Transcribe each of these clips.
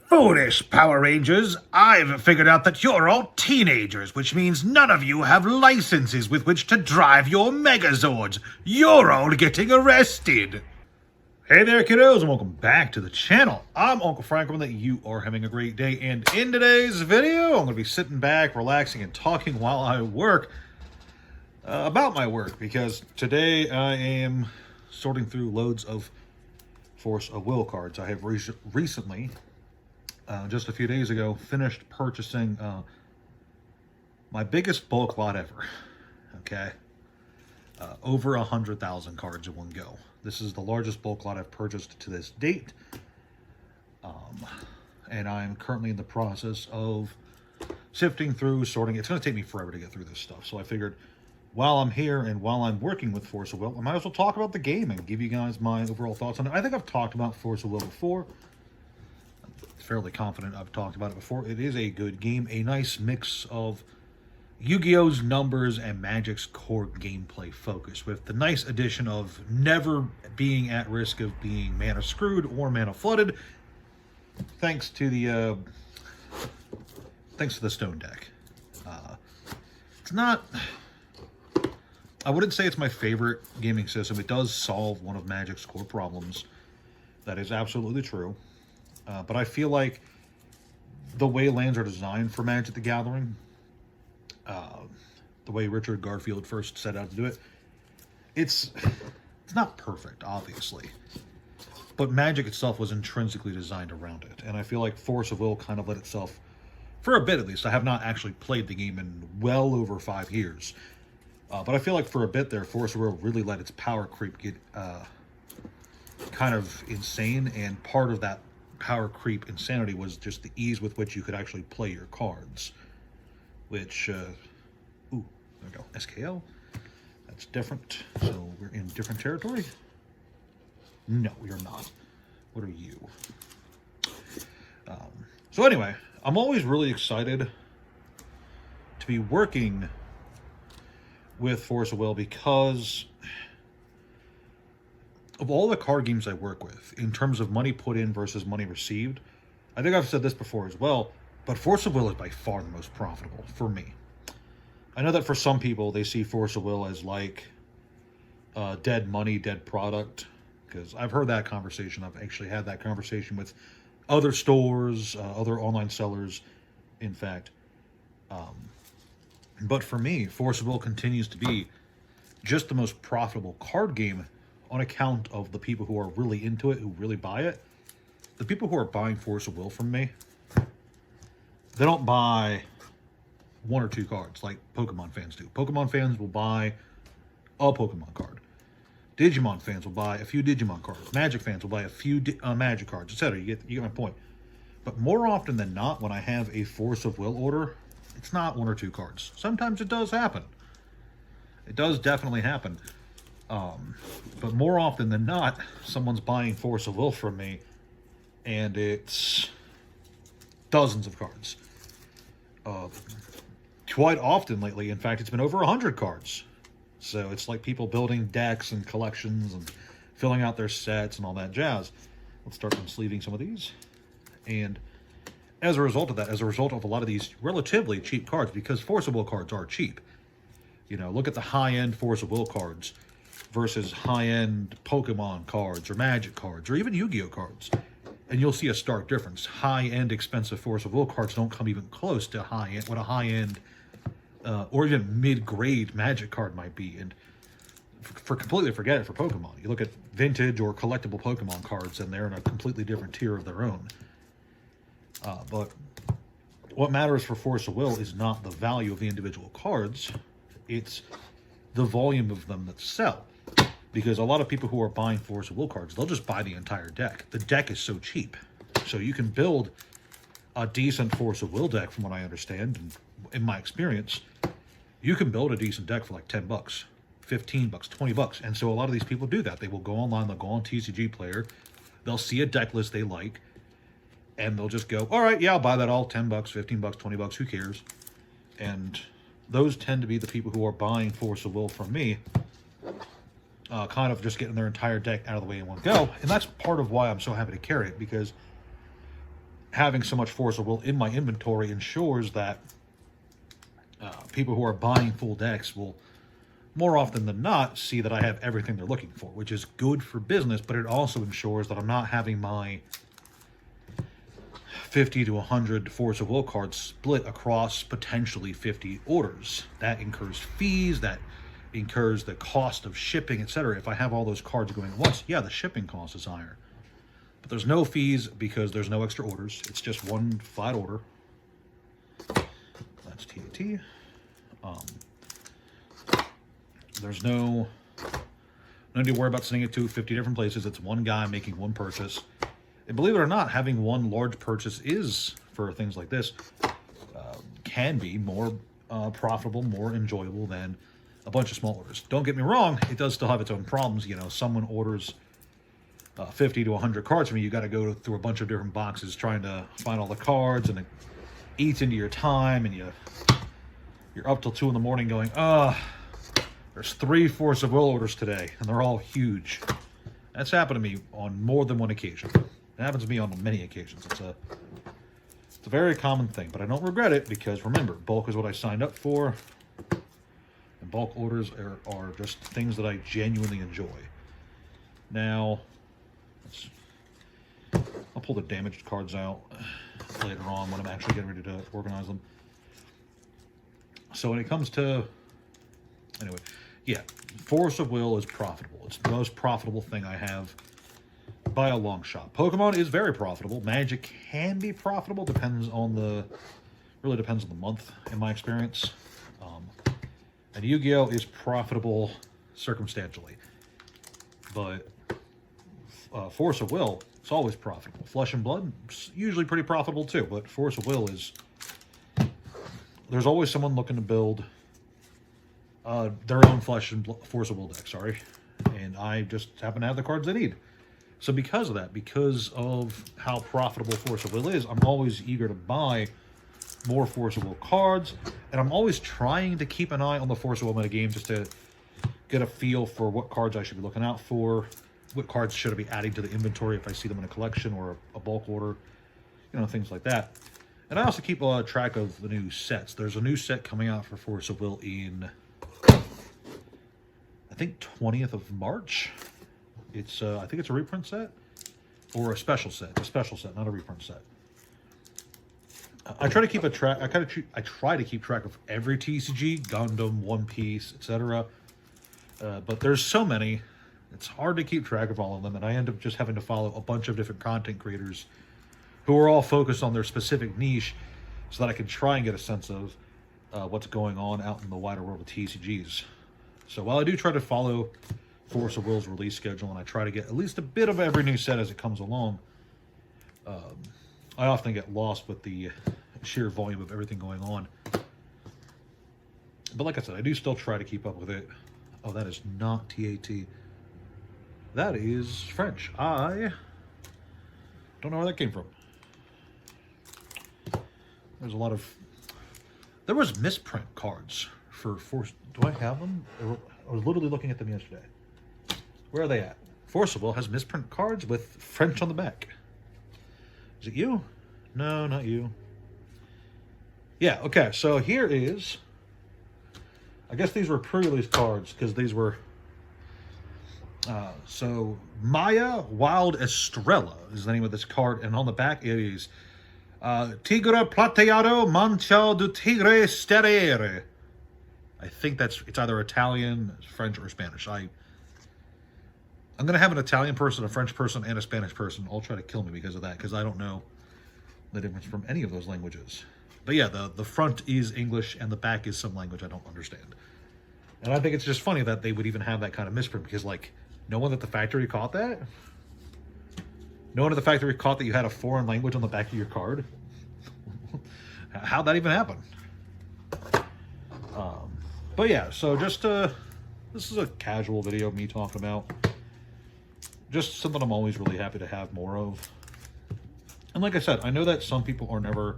Foolish Power Rangers, I've figured out that you're all teenagers, which means none of you have licenses with which to drive your Megazords. You're all getting arrested. Hey there, kiddos, and welcome back to the channel. I'm Uncle Frank, and that you are having a great day. And in today's video, I'm going to be sitting back, relaxing, and talking while I work about my work, because today I am sorting through loads of Force of Will cards. I have recently, just a few days ago, finished purchasing my biggest bulk lot ever. Okay, over 100,000 cards in one go. This is the largest bulk lot I've purchased to this date, and I'm currently in the process of sifting through, sorting. It's going to take me forever to get through this stuff, so I figured while I'm here and while I'm working with Force of Will, I might as well talk about the game and give you guys my overall thoughts on it. I think I've talked about Force of Will before. I'm fairly confident I've talked about it before. It is a good game, a nice mix of Yu-Gi-Oh's numbers and Magic's core gameplay focus, with the nice addition of never being at risk of being mana screwed or mana flooded, thanks to the stone deck. It's not, I wouldn't say it's my favorite gaming system. It does solve one of Magic's core problems. That is absolutely true. But I feel like the way lands are designed for Magic the Gathering, the way Richard Garfield first set out to do it, it's not perfect, obviously. But Magic itself was intrinsically designed around it. And I feel like Force of Will kind of let itself, for a bit at least, I have not actually played the game in well over 5 years. But I feel like for a bit there, Force of Will really let its power creep get kind of insane. And part of that power creep insanity was just the ease with which you could actually play your cards. Which, ooh, there we go, SKL. That's different. So we're in different territory? No, we are not. What are you? So anyway, I'm always really excited to be working with Force of Will because of all the card games I work with, in terms of money put in versus money received. I think I've said this before as well, but Force of Will is by far the most profitable for me. I know that for some people, they see Force of Will as like dead money, dead product, because I've heard that conversation. I've actually had that conversation with other stores, other online sellers, in fact. But for me, Force of Will continues to be just the most profitable card game on account of the people who are really into it, who really buy it. The people who are buying Force of Will from me, they don't buy 1 or 2 cards like Pokemon fans do. Pokemon fans will buy a Pokemon card. Digimon fans will buy a few Digimon cards. Magic fans will buy a few Magic cards, etc. You get my point. But more often than not, when I have a Force of Will order, it's not 1 or 2 cards. Sometimes it does happen. It does definitely happen. But more often than not, someone's buying Force of Will from me, and it's dozens of cards. Quite often lately, in fact, it's been over 100 cards. So it's like people building decks and collections and filling out their sets and all that jazz. Let's start unsleeving some of these. And as a result of that, as a result of a lot of these relatively cheap cards, because Force of Will cards are cheap. You know, look at the high-end Force of Will cards versus high-end Pokemon cards or Magic cards or even Yu-Gi-Oh cards. And you'll see a stark difference. High-end expensive Force of Will cards don't come even close to high-end, what a high-end or even mid-grade Magic card might be. And completely forget it for Pokemon. You look at vintage or collectible Pokemon cards, and they're in a completely different tier of their own. But what matters for Force of Will is not the value of the individual cards. It's the volume of them that sell. Because a lot of people who are buying Force of Will cards, they'll just buy the entire deck. The deck is so cheap. So you can build a decent Force of Will deck, from what I understand, and in my experience, you can build a decent deck for like 10 bucks, 15 bucks, 20 bucks. And so a lot of these people do that. They will go online, they'll go on TCG Player, they'll see a deck list they like, and they'll just go, all right, yeah, I'll buy that all, 10 bucks, 15 bucks, 20 bucks, who cares? And those tend to be the people who are buying Force of Will from me, kind of just getting their entire deck out of the way in one go. And that's part of why I'm so happy to carry it, because having so much Force of Will in my inventory ensures that people who are buying full decks will more often than not see that I have everything they're looking for, which is good for business, but it also ensures that I'm not having my 50 to 100 Force of Will cards split across potentially 50 orders. That incurs fees, that incurs the cost of shipping, etc. If I have all those cards going at once, yeah, the shipping cost is higher. But there's no fees because there's no extra orders. It's just one flat order. That's TAT. There's no need to worry about sending it to 50 different places. It's one guy making one purchase. And believe it or not, having one large purchase is, for things like this, can be more profitable, more enjoyable than a bunch of small orders. Don't get me wrong, it does still have its own problems. You know, someone orders 50 to 100 cards from you. You got to go through a bunch of different boxes trying to find all the cards, and it eats into your time, and you're up till 2 in the morning going, there's 3 Force of Will orders today, and they're all huge. That's happened to me on more than one occasion. It happens to me on many occasions. It's a very common thing, but I don't regret it because, remember, bulk is what I signed up for, and bulk orders are just things that I genuinely enjoy. Now, I'll pull the damaged cards out later on when I'm actually getting ready to organize them. So when it comes to, anyway, yeah, Force of Will is profitable. It's the most profitable thing I have by a long shot. Pokemon is very profitable. Magic can be profitable, really depends on the month in my experience. And Yu-Gi-Oh! Is profitable circumstantially. But Force of Will, it's always profitable. Flesh and Blood, usually pretty profitable too, but Force of Will is, there's always someone looking to build their own Force of Will deck, and I just happen to have the cards they need. So because of that, because of how profitable Force of Will is, I'm always eager to buy more Force of Will cards, and I'm always trying to keep an eye on the Force of Will metagame just to get a feel for what cards I should be looking out for, what cards should I be adding to the inventory if I see them in a collection or a bulk order, things like that. And I also keep track of the new sets. There's a new set coming out for Force of Will in, I think, 20th of March. It's I think it's a reprint set or a special set. A special set, not a reprint set. I try to keep a track. I try to keep track of every TCG, Gundam, One Piece, etc. But there's so many, it's hard to keep track of all of them, and I end up just having to follow a bunch of different content creators who are all focused on their specific niche, so that I can try and get a sense of what's going on out in the wider world of TCGs. So while I do try to follow Force of Will's release schedule, and I try to get at least a bit of every new set as it comes along, I often get lost with the sheer volume of everything going on. But like I said, I do still try to keep up with it. Oh, that is not TAT. That is French. I don't know where that came from. There's a lot of... There was misprint cards for Force... Do I have them? I was literally looking at them yesterday. Where are they at? Force of Will has misprint cards with French on the back. Is it you? No, not you. Yeah, okay, so here is... I guess these were pre-release cards, because these were... so, Maya Wild Estrella is the name of this card, and on the back it is Tigre Plateado Mancha du Tigre Sterere. I think it's either Italian, French, or Spanish. I'm going to have an Italian person, a French person, and a Spanish person all try to kill me because of that, because I don't know the difference from any of those languages. But yeah, the front is English, and the back is some language I don't understand. And I think it's just funny that they would even have that kind of misprint, because, like, no one at the factory caught that? No one at the factory caught that you had a foreign language on the back of your card? How'd that even happen? But yeah, so just, this is a casual video of me talking about just something I'm always really happy to have more of. And like I said, I know that some people are never...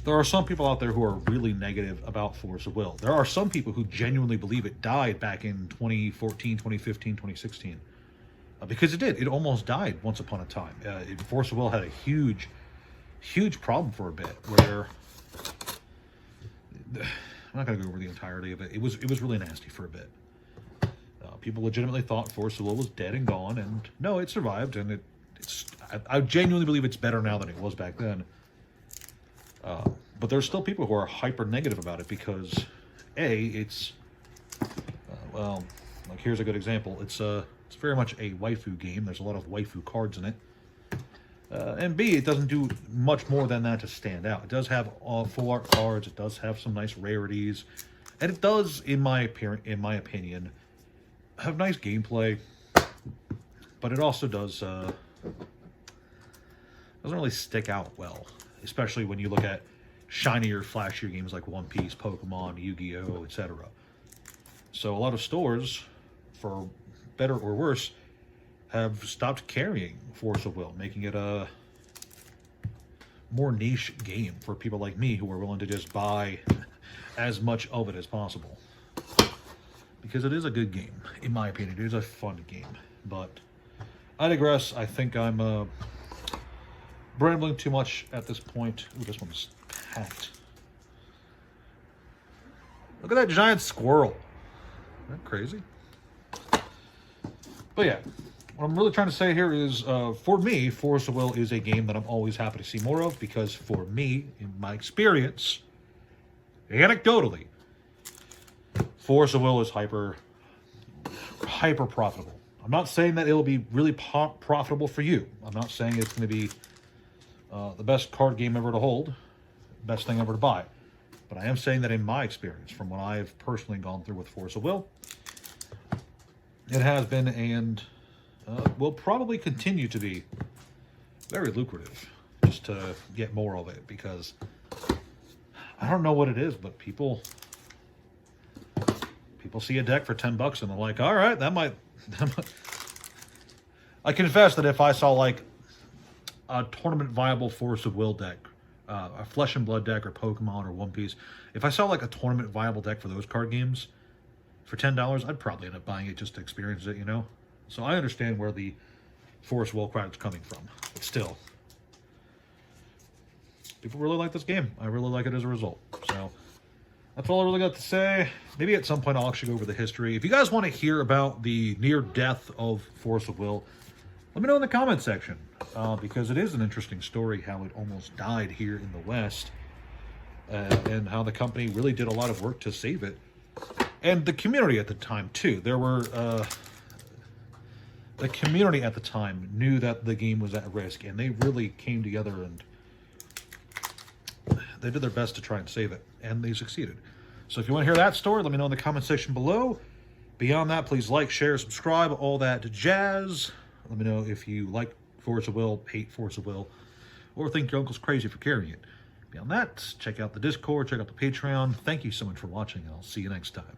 There are some people out there who are really negative about Force of Will. There are some people who genuinely believe it died back in 2014, 2015, 2016. Because it did. It almost died once upon a time. Force of Will had a huge huge problem for a bit where I'm not going to go over the entirety of it. It was really nasty for a bit. People legitimately thought Force of Will was dead and gone, and no, it survived, and I genuinely believe it's better now than it was back then. But there's still people who are hyper negative about it because, it's well, like here's a good example. It's very much a waifu game. There's a lot of waifu cards in it. And B, it doesn't do much more than that to stand out. It does have full art cards. It does have some nice rarities, and it does, in my opinion, have nice gameplay. But it also doesn't really stick out well, especially when you look at shinier, flashier games like One Piece, Pokemon, Yu-Gi-Oh, etc. So a lot of stores, for better or worse, have stopped carrying Force of Will, making it a more niche game for people like me who are willing to just buy as much of it as possible. Because it is a good game, in my opinion. It is a fun game. But I digress. I think I'm rambling too much at this point. Ooh, this one's packed. Look at that giant squirrel. Isn't that crazy? But yeah, what I'm really trying to say here is, for me, Force of Will is a game that I'm always happy to see more of, because for me, in my experience, anecdotally, Force of Will is hyper profitable. I'm not saying that it'll be really profitable for you. I'm not saying it's going to be the best card game ever to hold, best thing ever to buy. But I am saying that in my experience, from what I've personally gone through with Force of Will, it has been and will probably continue to be very lucrative, just to get more of it, because I don't know what it is, but people see a deck for $10 and they're like, all right, that might. I confess that if I saw like a tournament viable Force of Will deck, a Flesh and Blood deck, or Pokemon or One Piece, if I saw like a tournament viable deck for those card games for $10, I'd probably end up buying it just to experience it, you know? So I understand where the Force of Will crowd's coming from, but still, people really like this game. I really like it as a result. So that's all I really got to say. Maybe at some point I'll actually go over the history. If you guys want to hear about the near death of Force of Will, let me know in the comment section, because it is an interesting story how it almost died here in the West, and how the company really did a lot of work to save it. And the community at the time, too. There were... the community at the time knew that the game was at risk, and they really came together and they did their best to try and save it, and they succeeded. So if you want to hear that story, let me know in the comment section below. Beyond that, please like, share, subscribe, all that jazz. Let me know if you like Force of Will, hate Force of Will, or think your uncle's crazy for carrying it. Beyond that, check out the Discord, check out the Patreon. Thank you so much for watching, and I'll see you next time.